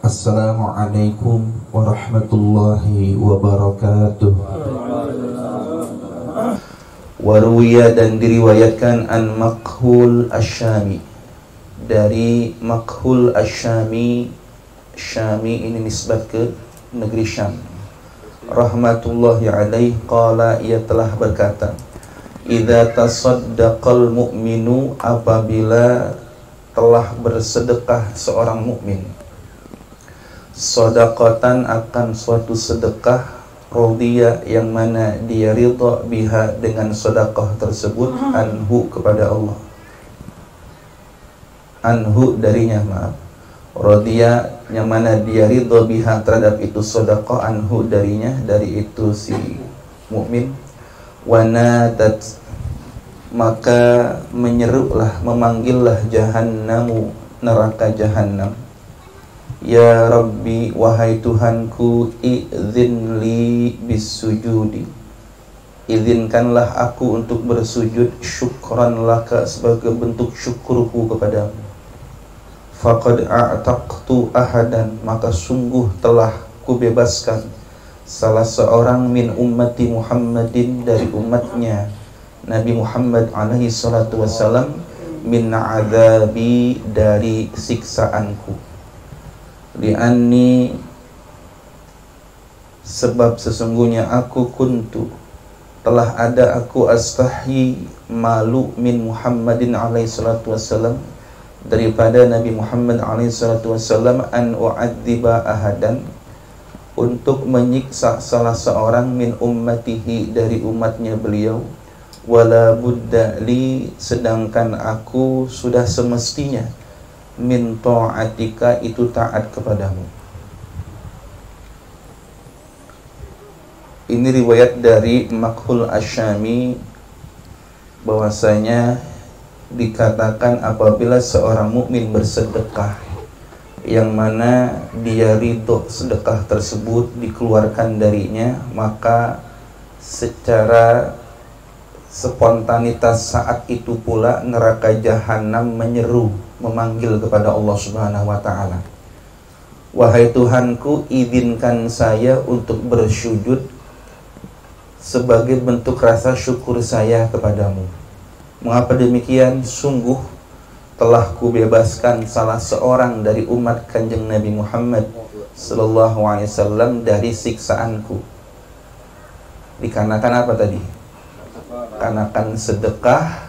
Assalamualaikum warahmatullahi wabarakatuh. Waruya dan diriwayatkan an Makhul Asyami, dari Makhul Asyami. Syami ini nisbat ke negeri Syam. Rahmatullahi alaih qala, ia telah berkata, idza tasaddaqal mu'minu, apabila telah bersedekah seorang mukmin, sedekatan akan suatu sedekah, radiya yang mana dia ridha biha dengan sedekah tersebut, anhu kepada Allah, anhu darinya, maaf, radiya yang mana dia ridha biha terhadap itu sedekah, anhu darinya, dari itu si mukmin. Wanadat, maka menyerulah, memanggillah jahannamu, neraka jahanam, ya Rabbi, wahai Tuhanku, izin li bisujudi, izinkanlah aku untuk bersujud, syukran laka, sebagai bentuk syukurku kepadamu. Faqad a'taqtu ahadan, maka sungguh telah kubebaskan salah seorang min ummati Muhammadin, dari umatnya Nabi Muhammad alaihi salatu wassalam, min azabi, dari siksaanku. Li'anni, sebab sesungguhnya aku, kuntu telah ada aku, astahyi, malu, min Muhammadin alaihi salatu wassalam, daripada Nabi Muhammad alaihi salatu wassalam, an u'adziba ahadan, untuk menyiksa salah seorang, min ummatihi, dari umatnya beliau, wala budda li, sedangkan aku sudah semestinya, min ta'atika, itu taat kepadamu. Ini riwayat dari Makhul Asyami, bahwasanya dikatakan apabila seorang mukmin bersedekah yang mana dia ridho sedekah tersebut dikeluarkan darinya, maka secara spontanitas saat itu pula neraka jahanam menyeru, memanggil kepada Allah Subhanahu wa ta'ala, wahai Tuhanku, izinkan saya untuk bersujud sebagai bentuk rasa syukur saya kepadamu. Mengapa demikian? Sungguh telah kubebaskan salah seorang dari umat Kanjeng Nabi Muhammad sallallahu alaihi wasallam dari siksaanku. Dikarenakan apa tadi? Dikarenakan sedekah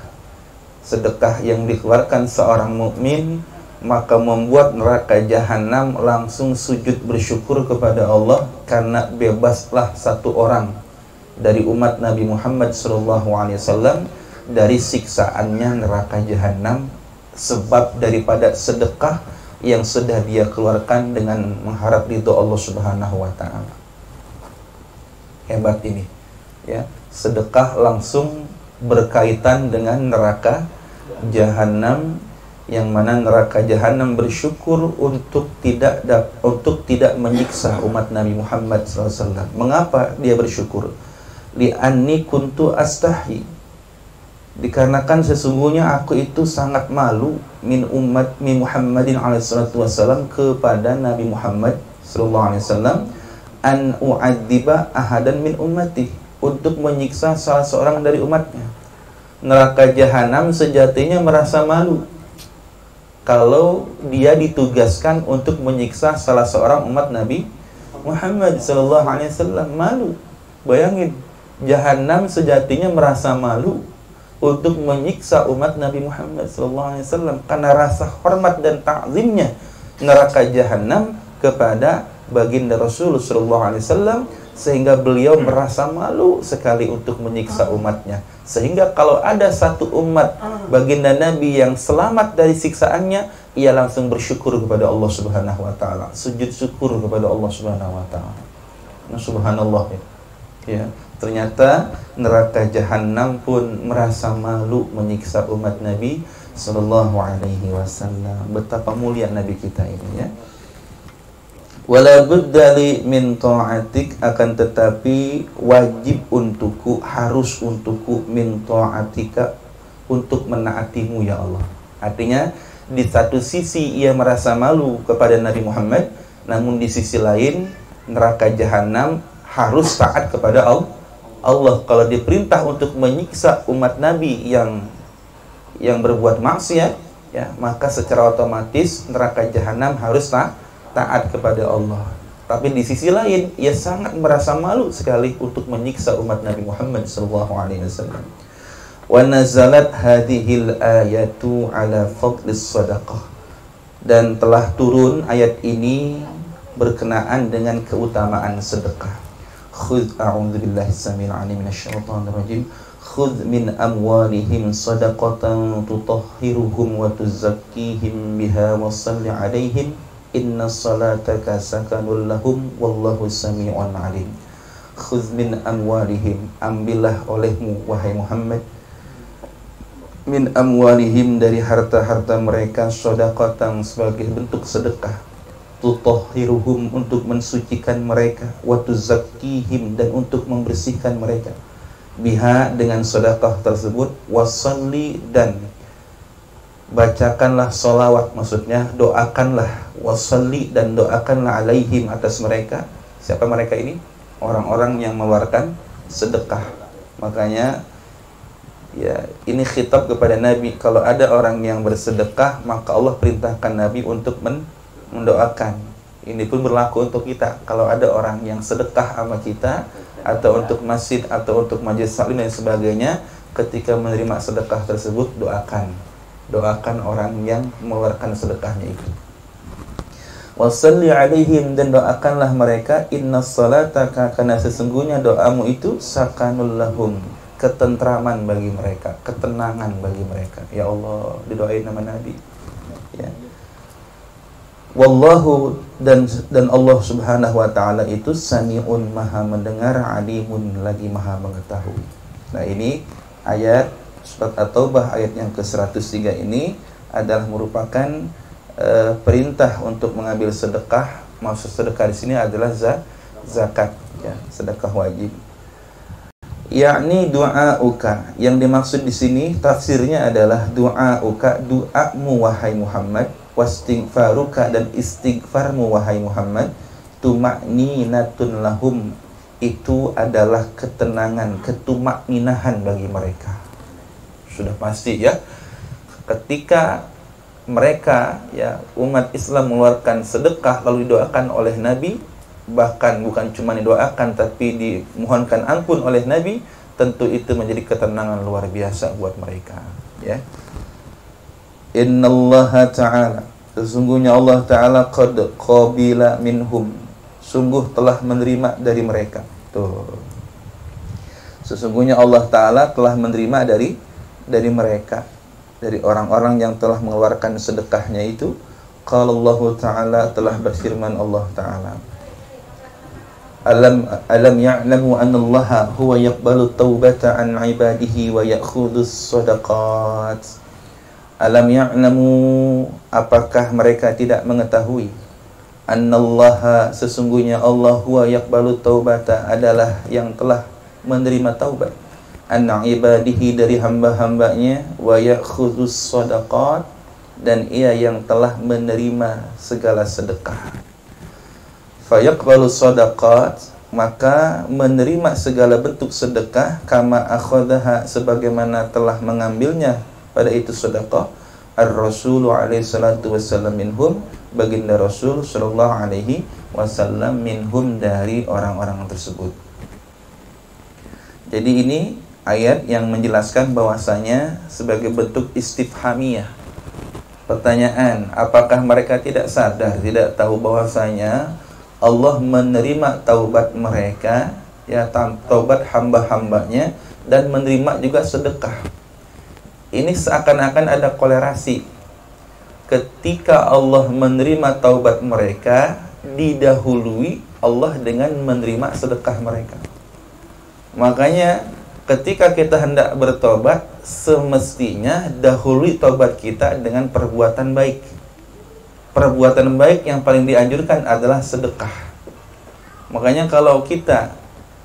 yang dikeluarkan seorang mukmin, maka membuat neraka jahanam langsung sujud bersyukur kepada Allah, karena bebaslah satu orang dari umat Nabi Muhammad sallallahu alaihi wasallam dari siksaannya neraka jahanam, sebab daripada sedekah yang sudah dia keluarkan dengan mengharap ridho Allah Subhanahu wa ta'ala. Hebat ini, ya. Sedekah langsung berkaitan dengan neraka jahanam, yang mana neraka jahanam bersyukur untuk tidak menyiksa umat Nabi Muhammad SAW. Mengapa dia bersyukur? Li'anni kuntu astahi, dikarenakan sesungguhnya aku itu sangat malu, min Muhammadin alaihi salatu wassalam, kepada Nabi Muhammad sallallahu alaihi wasallam, an u'adziba ahadan min ummati, untuk menyiksa salah seorang dari umatnya. Neraka jahanam sejatinya merasa malu kalau dia ditugaskan untuk menyiksa salah seorang umat Nabi Muhammad sallallahu alaihi wasallam. Malu. Bayangin, jahanam sejatinya merasa malu untuk menyiksa umat Nabi Muhammad SAW, karena rasa hormat dan ta'zimnya neraka jahanam kepada baginda Rasul SAW, sehingga beliau merasa malu sekali untuk menyiksa umatnya. Sehingga kalau ada satu umat baginda Nabi yang selamat dari siksaannya, ia langsung bersyukur kepada Allah Subhanahu wa ta'ala, sujud syukur kepada Allah Subhanahu wa ta'ala. Nah, subhanallah, ya. Ternyata neraka jahanam pun merasa malu menyiksa umat Nabi sallallahu alaihi wasallam. Betapa mulia Nabi kita ini, ya. Wala budda li min ta'atik, akan tetapi wajib untukku, harus untukku, min ta'atika, untuk menaatimu ya Allah. Artinya di satu sisi ia merasa malu kepada Nabi Muhammad, Namun di sisi lain neraka jahanam harus taat kepada Allah. Kalau diperintah untuk menyiksa umat Nabi yang berbuat maksiat, ya, maka secara otomatis neraka jahanam harus taat kepada Allah. Tapi di sisi lain, ia sangat merasa malu sekali untuk menyiksa umat Nabi Muhammad SAW. Wa nazalat hadhil ayatu ala fadlis sadaqah. Dan telah turun ayat ini berkenaan dengan keutamaan sedekah. Khudh a'udzubillahi samil alim minasyaitonir rajim. Khudh min amwalihim sadaqatan tutahhiruhum wa tuzakkihim biha wa shalli 'alaihim inna salataka sakanul lahum wallahu sami'un alim. Khudh min amwalihim, ambillah olehmu wahai Muhammad, min amwalihim, dari harta-harta mereka, shadaqatan, sebagai bentuk sedekah, tutahhiruhum, untuk mensucikan mereka, wa tuzakkihim, dan untuk membersihkan mereka, biha, dengan sedekah tersebut, wasalli, dan bacakanlah salawat, maksudnya doakanlah, wasalli, dan doakanlah alaihim, atas mereka. Siapa mereka ini? Orang-orang yang mengeluarkan sedekah. Makanya ya, ini khitab kepada Nabi. Kalau ada orang yang bersedekah, maka Allah perintahkan Nabi untuk mendoakan. Ini pun berlaku untuk kita. Kalau ada orang yang sedekah sama kita, atau untuk masjid, atau untuk majelis taklim dan sebagainya, ketika menerima sedekah tersebut, doakan orang yang mengeluarkan sedekahnya itu. Wasalli alaihim, dan doakanlah mereka, inna salataka, karena sesungguhnya doamu itu sakanul lahum, ketentraman bagi mereka, ketenangan bagi mereka. Ya Allah, didoain nama Nabi. Ya. Wallahu, dan Allah Subhanahu wa taala itu sami'un, maha mendengar, alimun, lagi maha mengetahui. Nah, ini ayat surat At-Taubah ayat yang ke-103 ini adalah merupakan perintah untuk mengambil sedekah. Maksud sedekah di sini adalah zakat, ya, sedekah wajib. Yakni du'auka, yang dimaksud di sini tafsirnya adalah du'auka, doamu wahai Muhammad, wastighfaruka, dan istighfarmu wahai Muhammad, tuma'ninatun lahum, itu adalah ketenangan, ketumakninahan bagi mereka. Sudah pasti ya, ketika mereka, ya, umat Islam mengeluarkan sedekah lalu didoakan oleh Nabi, bahkan bukan cuma didoakan tapi dimohonkan ampun oleh Nabi, tentu itu menjadi ketenangan luar biasa buat mereka, ya. Innallaha ta'ala, sesungguhnya Allah Ta'ala qad qabila minhum, sungguh telah menerima dari mereka. Tuh, sesungguhnya Allah Ta'ala telah menerima dari mereka, dari orang-orang yang telah mengeluarkan sedekahnya itu. Qala Allah Ta'ala, telah berfirman Allah Ta'ala, alam ya'lamu annallaha huwa yaqbalu taubata an ibadihi wa ya'khudus sadaqat. Alam ya'lamu, apakah mereka tidak mengetahui, annallaha, sesungguhnya Allah, huwa yaqbalu taubata, adalah yang telah menerima taubat, an ibadihi, dari hamba-hambanya, wa ya'khudus sadaqat, dan ia yang telah menerima segala sedekah. Fayaqbalu sadaqat, maka menerima segala bentuk sedekah, kama akhadaha, sebagaimana telah mengambilnya pada itu sedekah, ar-rasulu alaihi salatu wassalam minhum, baginda Rasul sallallahu alaihi wasallam, minhum, dari orang-orang tersebut. Jadi ini ayat yang menjelaskan bahwasanya sebagai bentuk istifhamiyah, pertanyaan, apakah mereka tidak sadar, tidak tahu bahwasanya Allah menerima taubat mereka, ya, taubat hamba-hambanya, dan menerima juga sedekah. Ini seakan-akan ada kolerasi. Ketika Allah menerima taubat mereka, didahului Allah dengan menerima sedekah mereka. Makanya ketika kita hendak bertobat, semestinya dahului tobat kita dengan perbuatan baik. Perbuatan baik yang paling dianjurkan adalah sedekah. Makanya kalau kita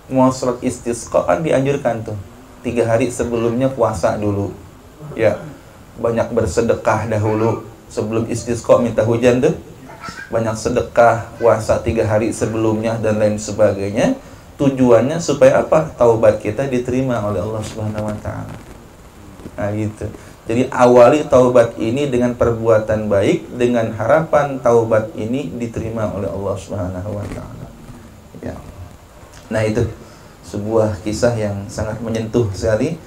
mau sholat istisqa, kan dianjurkan tuh 3 hari sebelumnya puasa dulu, ya, banyak bersedekah dahulu sebelum istisqa, minta hujan tuh. banyak sedekah, puasa 3 hari sebelumnya dan lain sebagainya. Tujuannya supaya apa? Taubat kita diterima oleh Allah Subhanahu wa taala. Nah, gitu. Jadi awali taubat ini dengan perbuatan baik dengan harapan taubat ini diterima oleh Allah Subhanahu wa taala. Ya. Nah, itu sebuah kisah yang sangat menyentuh sekali,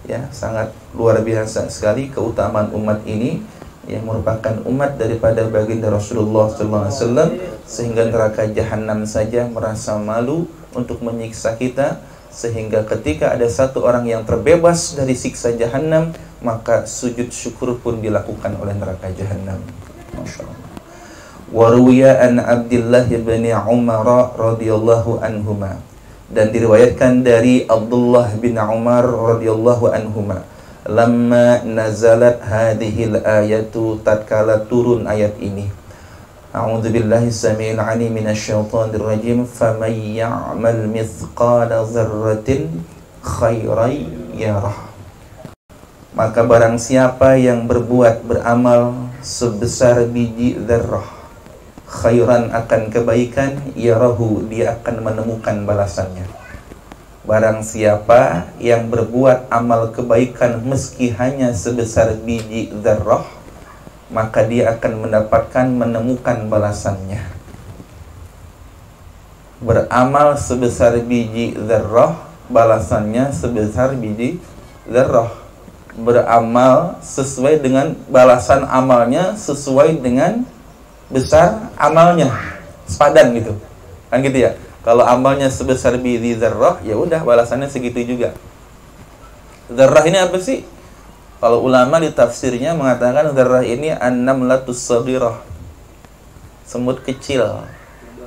ya, sangat luar biasa sekali keutamaan umat ini yang merupakan umat daripada baginda Rasulullah SAW, sehingga neraka jahanam saja merasa malu untuk menyiksa kita, sehingga ketika ada satu orang yang terbebas dari siksa jahanam, maka sujud syukur pun dilakukan oleh neraka jahanam. Masya Allah. Waruya an Abdullah bin Umar radhiyallahu anhuma, dan diriwayatkan dari Abdullah bin Umar radhiyallahu anhuma, lamma nazalat hadhil ayatu, tatkala turun ayat ini, a'udzu billahi samiil 'alim minasyaitonir rajim, faman ya'mal mithqala dzarratin khairan yarah, maka barang siapa yang beramal sebesar biji dzarrah, khairan akan kebaikan, yarahu dia akan menemukan balasannya. Barang siapa yang berbuat amal kebaikan meski hanya sebesar biji dzarrah, maka dia akan menemukan balasannya. Beramal sebesar biji dzarrah, balasannya sebesar biji dzarrah. Beramal sesuai dengan balasan amalnya sesuai dengan besar amalnya, sepadan gitu kan, gitu ya. Kalau amalnya sebesar biji dzarrah, ya udah balasannya segitu juga. Dzarrah ini apa sih? Kalau ulama di tafsirnya mengatakan dzarrah ini an-namlatus shaghirah, semut kecil.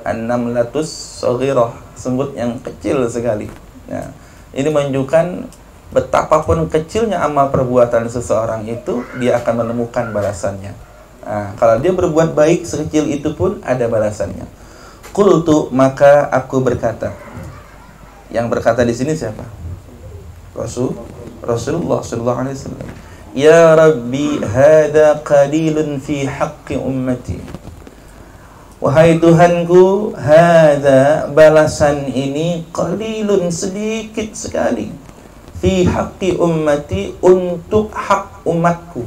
An-namlatus shaghirah, semut yang kecil sekali. Nah, ini menunjukkan betapapun kecilnya amal perbuatan seseorang itu, dia akan menemukan balasannya. Nah, kalau dia berbuat baik sekecil itu pun ada balasannya. Qultu, maka aku berkata. Yang berkata di sini siapa? Rasulullah sallallahu alaihi wasallam. Ya Rabbi, hada qalilun fi haqqi ummati. Wahai Tuhanku, hada balasan ini qalilun sedikit sekali, fi haqqi ummati untuk hak umatku.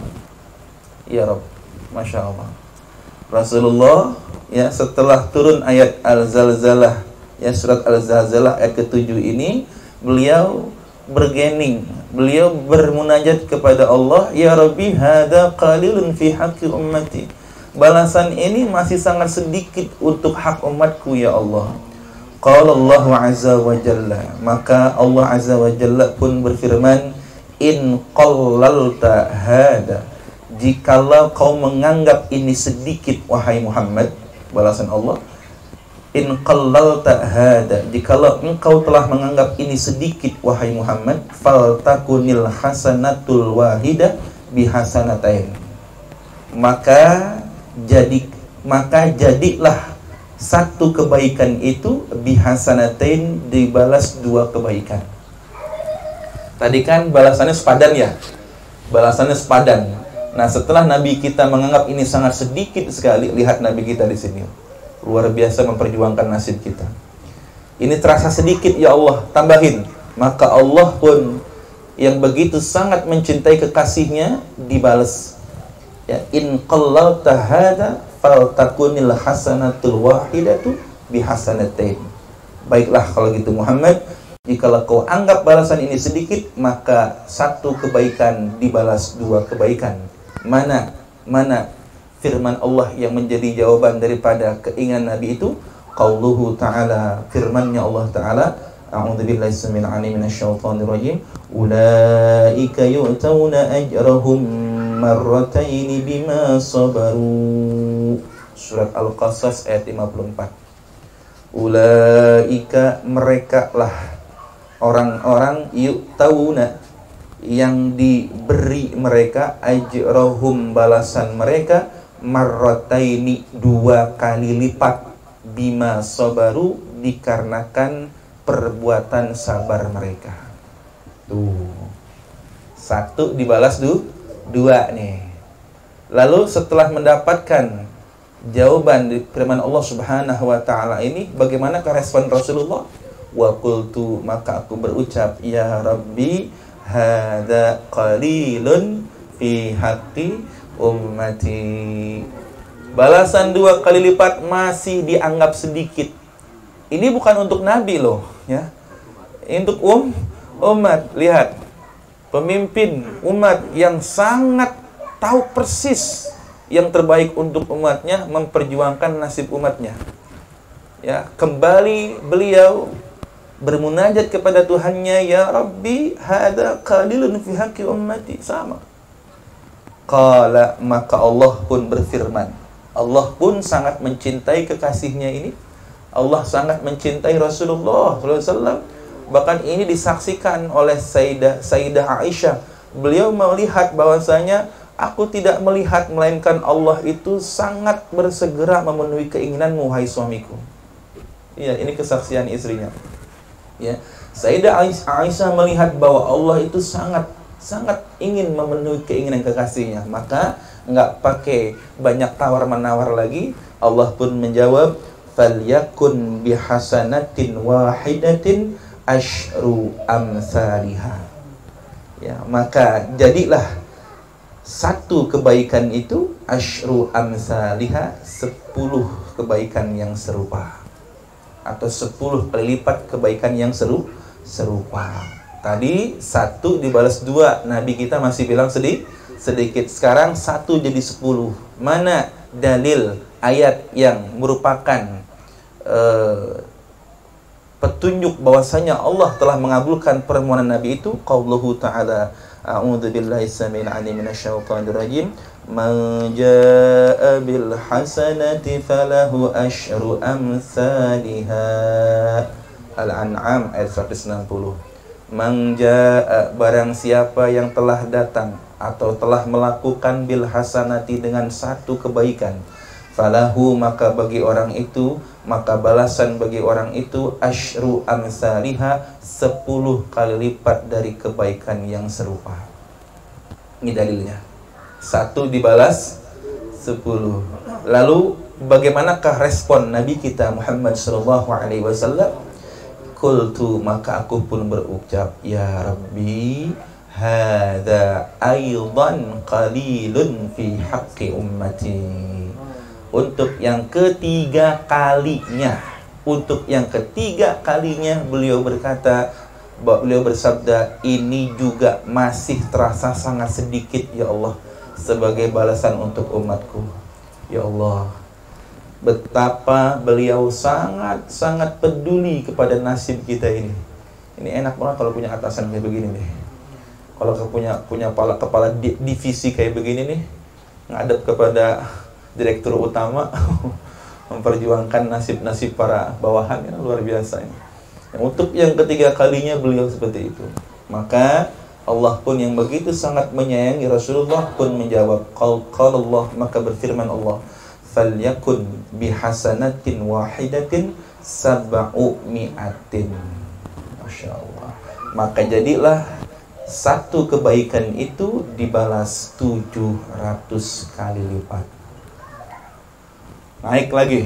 Ya Rabb. Masya Allah. Rasulullah, ya, setelah turun ayat Al-Zalzalah, ya, surat Al-Zalzalah ayat ke-7 ini, beliau bergening, beliau bermunajat kepada Allah, ya Rabbi, hada qalilun fi haqqi ummati. Balasan ini masih sangat sedikit untuk hak umatku, ya Allah. Qala Allah azza wa jalla, maka Allah azza wa jalla pun berfirman, in qallalta hada, jikalau kau menganggap ini sedikit, wahai Muhammad, balasan Allah, in qallalta hada, jikalau engkau telah menganggap ini sedikit, wahai Muhammad, faltakunil hasanatul wahidah bihasanatain, maka jadilah satu kebaikan itu bihasanatain, dibalas 2 kebaikan. Tadi kan balasannya sepadan, ya, balasannya sepadan. Nah, setelah Nabi kita menganggap ini sangat sedikit sekali, lihat Nabi kita di sini luar biasa memperjuangkan nasib kita. Ini terasa sedikit, ya Allah, tambahin. Maka Allah pun yang begitu sangat mencintai kekasihnya dibalas. Ya, in qallalta hada faltakunil hasanatul wahidatu bihasanatain. Baiklah kalau gitu Muhammad, jikalau kau anggap balasan ini sedikit, maka 1 kebaikan dibalas 2 kebaikan. Mana firman Allah yang menjadi jawaban daripada keinginan Nabi itu? Qauluhu ta'ala, firmannya Allah Ta'ala, a'udzu billahi samil 'alim minasyaitonir rajim, ulaika yu'tauna ajrahum marrataini bima sabaru. Surat Al-Qasas ayat 54. Ulaika, mereka lah orang-orang, yu'tauna, yang diberi mereka, ajrahum, balasan mereka, marrataini, 2 kali lipat, bima sabaru, dikarenakan perbuatan sabar mereka. Tuh, 1 dibalas 2 nih. Lalu setelah mendapatkan jawaban dari firman Allah Subhanahu wa taala ini, bagaimanakah respon Rasulullah? Wa qultu, maka aku berucap, ya Rabbi, hadza qalilun fi haqqi ummati. Balasan 2 kali lipat masih dianggap sedikit. Ini bukan untuk Nabi loh, ya. Untuk umat. Lihat, pemimpin umat yang sangat tahu persis yang terbaik untuk umatnya, memperjuangkan nasib umatnya. Ya, kembali beliau bermunajat kepada Tuhannya, ya Rabbi, hadza qalilun fi haqqi ummati. Sama. Qala, maka Allah pun berfirman. Allah pun sangat mencintai kekasihnya ini. Allah sangat mencintai Rasulullah SAW. Bahkan ini disaksikan oleh Sayyidah Aisyah. Beliau melihat bahwasanya, aku tidak melihat melainkan Allah itu sangat bersegera memenuhi keinginanmu, wahai suamiku. Iya, ini kesaksian istrinya. Ya, Sayyidah Aisyah melihat bahwa Allah itu sangat ingin memenuhi keinginan kekasihnya. Maka nggak pakai banyak tawar-menawar lagi, Allah pun menjawab, falyakun bihasanatin wahidatin asyru amsalihah. Ya, maka jadilah satu kebaikan itu asyru amsalihah, 10 kebaikan yang serupa, atau 10 kali lipat kebaikan yang serupa. Tadi 1 dibalas 2, Nabi kita masih bilang sedikit. Sekarang 1 jadi 10. Mana dalil ayat yang merupakan petunjuk bahwasanya Allah telah mengabulkan permohonan Nabi itu? Qauluhu ta'ala, a'udzu billahi samil alim minasyaitonir rajim, man jaa'a bil hasanati falahu asyru amsalihha. Al-An'am ayat 160. Man jaa'a, barang siapa yang telah datang atau telah melakukan bil hasanati, dengan 1 kebaikan, falahu, maka bagi orang itu, maka balasan bagi orang itu asyru amsalihha, 10 kali lipat dari kebaikan yang serupa. Ini dalilnya. 1 dibalas 10. Lalu bagaimanakah respon Nabi kita Muhammad sallallahu alaihi wasallam? Qultu, maka aku pun berucap, ya Rabbi, hadza aidan qalilun fi haqqi ummati. Untuk yang ketiga kalinya beliau berkata, beliau bersabda, ini juga masih terasa sangat sedikit ya Allah, sebagai balasan untuk umatku. Ya Allah, betapa beliau sangat peduli kepada nasib kita ini. Ini enak banget kalau punya atasan kayak begini nih. Kalau punya kepala divisi kayak begini nih, ngadep kepada direktur utama, memperjuangkan nasib-nasib para bawahan, ya, luar biasa ini. Untuk yang ketiga kalinya beliau seperti itu. Maka Allah pun yang begitu sangat menyayangi Rasulullah pun menjawab, qalallah, maka berfirman Allah, falyakun bihasanatin wahidatin 700. Masya Allah. Maka jadilah 1 kebaikan itu dibalas 700 kali lipat. Naik lagi,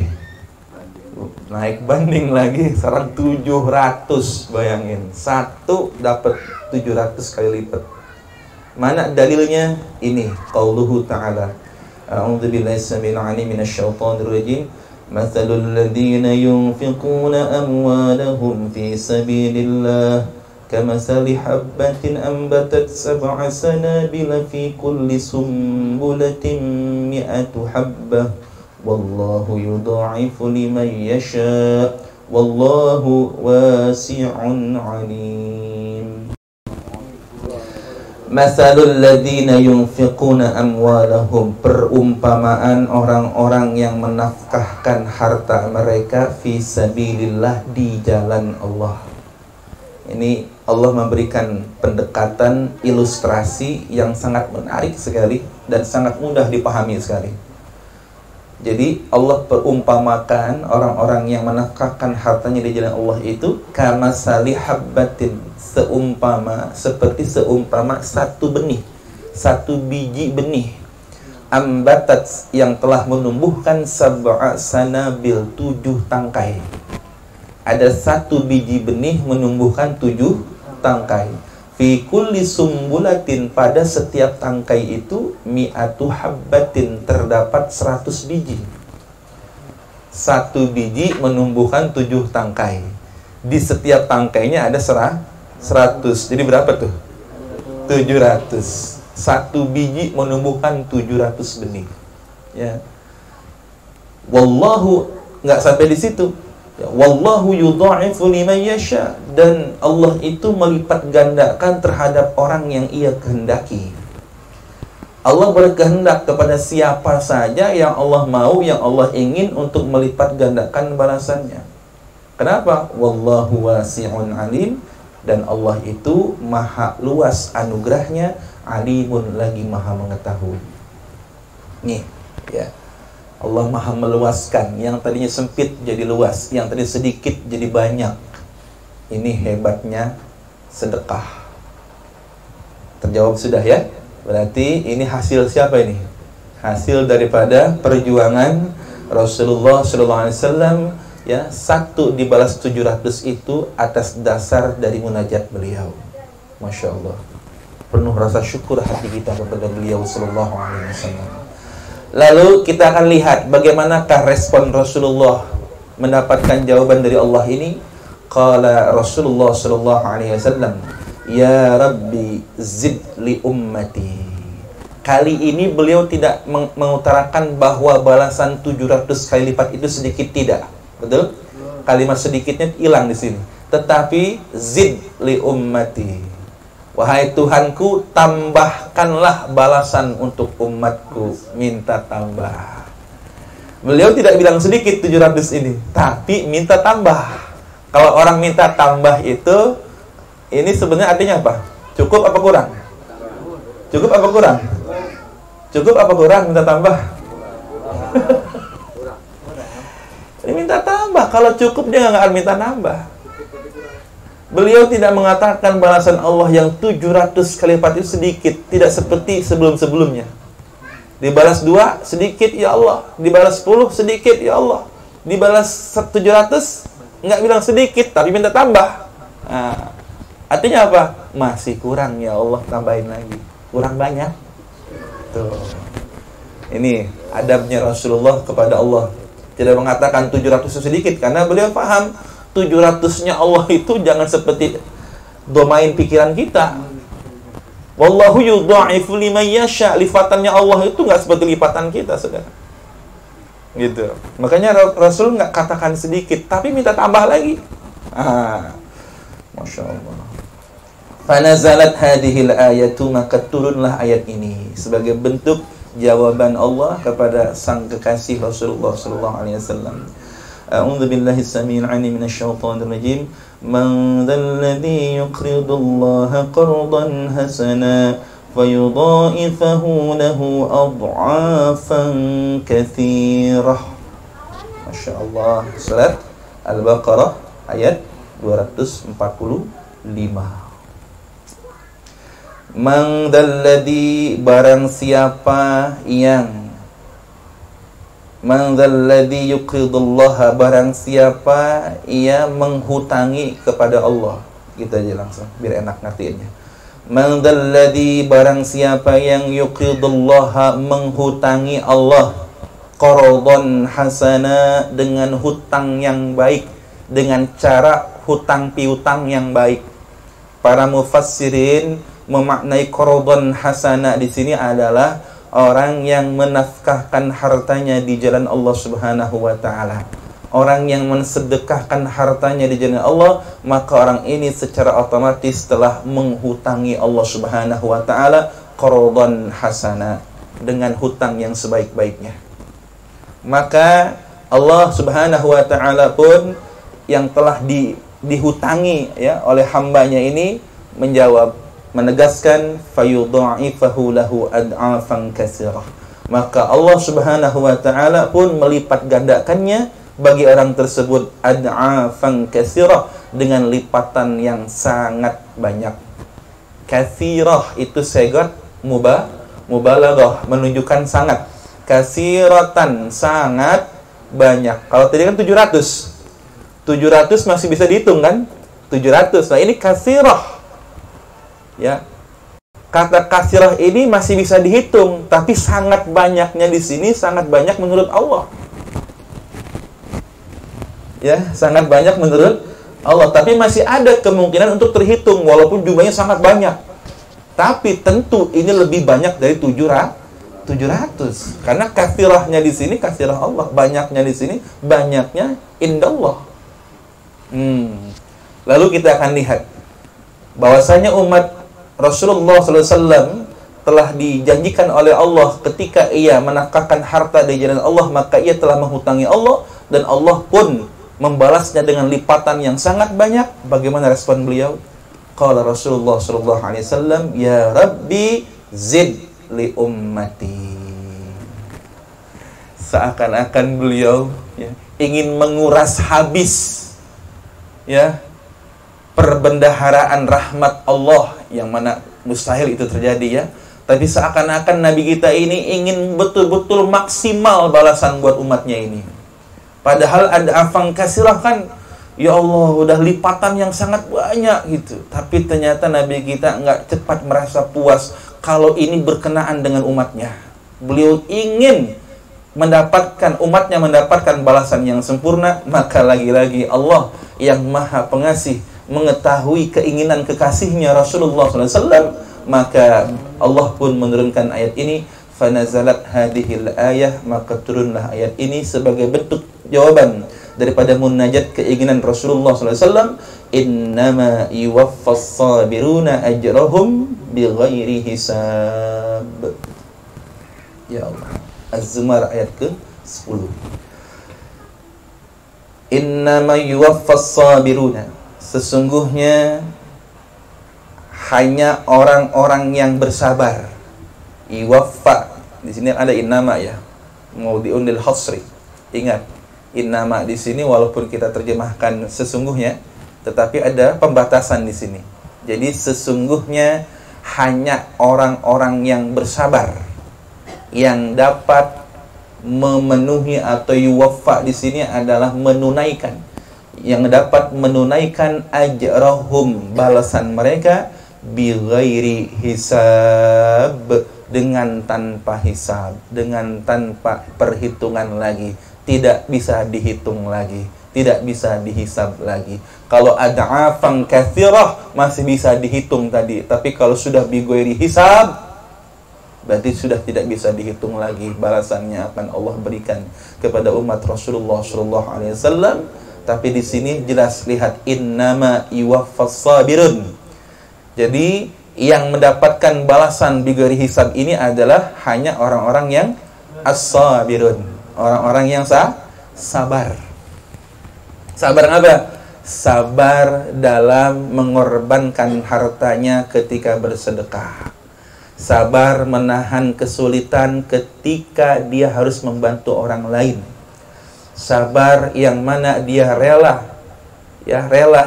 naik banding lagi, sekarang 700. Bayangin, 1 dapat 700 kali lipat. Mana dalilnya? Ini qauluhu ta'ala, a'udzu billahi samil alim minasyaitonir rajim, mathalul ladzina yunfiquna amwalahum fi sabilillah kamathali habbatin anbatat 7 sanabila fi kulli sumbulatin 100 habbah wallahu yudha'ifu liman yasha wallahu wasi'un 'alim. Mathalul ladzina yunfiquna amwalahum, perumpamaan orang-orang yang menafkahkan harta mereka fi sabilillah, di jalan Allah. Ini Allah memberikan pendekatan ilustrasi yang sangat menarik sekali dan sangat mudah dipahami sekali. Jadi Allah perumpamakan orang-orang yang menafkahkan hartanya di jalan Allah itu kamasali habbatin, seperti seumpama 1 benih, 1 biji benih, ambatat, yang telah menumbuhkan sab'a sanabil, 7 tangkai. Ada 1 biji benih menumbuhkan 7 tangkai. Fi kulli sumbulatin, pada setiap tangkai itu mi'atu habbatin, terdapat 100 biji. 1 biji menumbuhkan 7 tangkai. Di setiap tangkainya ada 100. Jadi berapa tuh? 700. 1 biji menumbuhkan 700 benih. Ya. Wallahu, nggak sampai di situ. Ya, wallahu yudha'ifu liman yasha, dan Allah itu melipat gandakan terhadap orang yang Ia kehendaki. Allah berkehendak kepada siapa saja yang Allah mau, yang Allah ingin, untuk melipat gandakan balasannya. Kenapa? Wallahu wasi'un alim, dan Allah itu maha luas anugerahnya, alimun, lagi maha mengetahui. Nih, ya. Allah maha meluaskan, yang tadinya sempit jadi luas, yang tadi sedikit jadi banyak. Ini hebatnya sedekah. Terjawab sudah ya? Berarti ini hasil siapa ini? Hasil daripada perjuangan Rasulullah SAW, ya. 1 dibalas 700 itu atas dasar dari munajat beliau. Masya Allah, penuh rasa syukur hati kita kepada beliau sallallahu alaihi wasallam. Lalu kita akan lihat bagaimanakah respon Rasulullah mendapatkan jawaban dari Allah ini. Qala Rasulullah sallallahu alaihi wasallam, ya Rabbi zid li ummati. Kali ini beliau tidak mengutarakan bahwa balasan 700 kali lipat itu sedikit, tidak. Betul? Kalimat sedikitnya hilang di sini. Tetapi zid li ummati. Wahai Tuhanku, tambahkanlah balasan untuk umatku, minta tambah. Beliau tidak bilang sedikit 700 ini, tapi minta tambah. Kalau orang minta tambah itu, ini sebenarnya artinya apa? Cukup apa kurang? Cukup apa kurang? Cukup apa kurang minta tambah? Ini minta tambah. Kalau cukup dia nggak akan minta nambah. Beliau tidak mengatakan balasan Allah yang 700 kali lipat itu sedikit, tidak seperti sebelum-sebelumnya. Dibalas 2 sedikit, ya Allah. Dibalas 10 sedikit, ya Allah. Dibalas 700 nggak bilang sedikit, tapi minta tambah. Nah, artinya apa? Masih kurang, ya Allah, tambahin lagi. Kurang banyak. Tuh. Ini adabnya Rasulullah kepada Allah. Tidak mengatakan 700 itu sedikit, karena beliau paham 700-nya Allah itu jangan seperti domain pikiran kita. Wallahu yudha'ifu liman yasha. Lipatannya Allah itu nggak seperti lipatan kita, saudara. Gitu. Makanya Rasul nggak katakan sedikit, tapi minta tambah lagi. Masya Allah. Fanazalat hadhil ayatu, maka turunlah ayat ini sebagai bentuk jawaban Allah kepada sang kekasih Rasulullah sallallahu alaihi wasallam. A'udzu billahi as-sami'il 'alim minasyaitonir rajim. Man dzalladzi yuqridullaha qardan hasana fayudha'ifahu lahu ad'afan katsirah. Masya Allah. Surat Al-Baqarah ayat 245. Man dzalladzi, barang siapa yang, man dzalladzi yuqridullaha, barang siapa ia menghutangi kepada Allah. Gitu aja langsung biar enak ngertiinnya. Man dzalladzi, barang siapa yang yuqridullaha, menghutangi Allah, qardan hasana, dengan hutang yang baik, dengan cara hutang piutang yang baik. Para mufassirin memaknai qardan hasana di sini adalah orang yang menafkahkan hartanya di jalan Allah Subhanahu wa taala. Orang yang mensedekahkan hartanya di jalan Allah, maka orang ini secara otomatis telah menghutangi Allah Subhanahu wa taala qardan hasana, dengan hutang yang sebaik-baiknya. Maka Allah Subhanahu wa taala pun yang telah dihutangi ya oleh hambanya ini menjawab, menegaskan fayudha'ifahu lahu ad'afan katsirah. Maka Allah Subhanahu wa taala pun melipat gandakannya bagi orang tersebut ad'afan katsirah, dengan lipatan yang sangat banyak. Katsirah itu segot mubalaghah, menunjukkan sangat. Katsiratan, sangat banyak. Kalau tadi kan 700 masih bisa dihitung kan? 700. Nah, ini katsirah. Ya. Kata katsirah ini masih bisa dihitung, tapi sangat banyaknya di sini sangat banyak menurut Allah. Ya, sangat banyak menurut Allah, tapi masih ada kemungkinan untuk terhitung walaupun jumlahnya sangat banyak. Tapi tentu ini lebih banyak dari 700. Karena katsirahnya di sini katsirah Allah, banyaknya di sini banyaknya indallah. Lalu kita akan lihat bahwasanya umat Rasulullah SAW telah dijanjikan oleh Allah ketika ia menafkahkan harta dari jalan Allah, maka ia telah menghutangi Allah dan Allah pun membalasnya dengan lipatan yang sangat banyak. Bagaimana respon beliau? Qala Rasulullah SAW, ya Rabbi zid li ummati. Seakan-akan beliau ingin menguras habis perbendaharaan rahmat Allah, yang mana mustahil itu terjadi ya. Tapi seakan-akan Nabi kita ini ingin betul-betul maksimal balasan buat umatnya ini. Padahal ada afang kasirah kan, ya Allah udah lipatan yang sangat banyak gitu. Tapi ternyata Nabi kita nggak cepat merasa puas kalau ini berkenaan dengan umatnya. Beliau ingin umatnya mendapatkan balasan yang sempurna. Maka lagi-lagi Allah yang maha pengasih mengetahui keinginan kekasihnya Rasulullah SAW, maka Allah pun menurunkan ayat ini. Fanazalat hadhil ayah, maka turunlah ayat ini sebagai bentuk jawaban daripada munajat keinginan Rasulullah SAW. Innama yuwaffas sabiruna ajrahum bighairi hisab. Ya Allah, Az-Zumar ayat ke-10. Innama yuwaffas sabiruna, sesungguhnya hanya orang-orang yang bersabar. Iwaffa, di sini ada innama ya, maudi'un lil hasri. Ingat, innama di sini walaupun kita terjemahkan sesungguhnya, tetapi ada pembatasan di sini. Jadi sesungguhnya hanya orang-orang yang bersabar yang dapat memenuhi, atau yuwaffa di sini adalah menunaikan, yang dapat menunaikan ajrahum, balasan mereka, bighairi hisab, dengan tanpa hisab, dengan tanpa perhitungan lagi, tidak bisa dihitung lagi, tidak bisa dihisab lagi. Kalau ada afang katsirah masih bisa dihitung tadi, tapi kalau sudah bighairi hisab berarti sudah tidak bisa dihitung lagi balasannya akan Allah berikan kepada umat Rasulullah SAW. Tapi di sini jelas, lihat, innama yuwaffas sabirun. Jadi yang mendapatkan balasan bighairi hisab ini adalah hanya orang-orang yang as-sabirun, orang-orang yang sabar. Sabar apa? Sabar dalam mengorbankan hartanya ketika bersedekah. Sabar menahan kesulitan ketika dia harus membantu orang lain. Sabar yang mana dia rela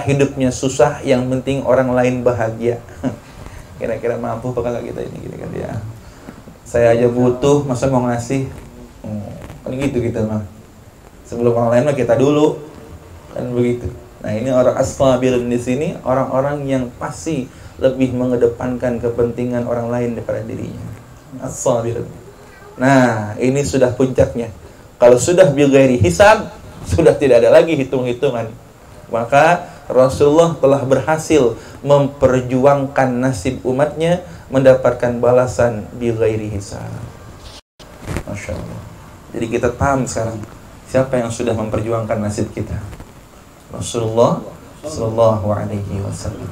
hidupnya susah, yang penting orang lain bahagia. Kira-kira mampu apa kagak kita ini, kira-kira ya. Saya aja butuh, masa mau ngasih? Kan gitu kita mah. Sebelum orang lain mah kita dulu. Kan begitu. Nah, ini orang as-sabirun di sini, orang-orang yang pasti lebih mengedepankan kepentingan orang lain daripada dirinya. As-sabirun. Nah, ini sudah puncaknya. Kalau sudah bighairi hisab, sudah tidak ada lagi hitung-hitungan. Maka Rasulullah telah berhasil memperjuangkan nasib umatnya mendapatkan balasan bighairi hisab. Masya Allah. Jadi kita paham sekarang siapa yang sudah memperjuangkan nasib kita. Rasulullah Sallallahu Alaihi Wasallam.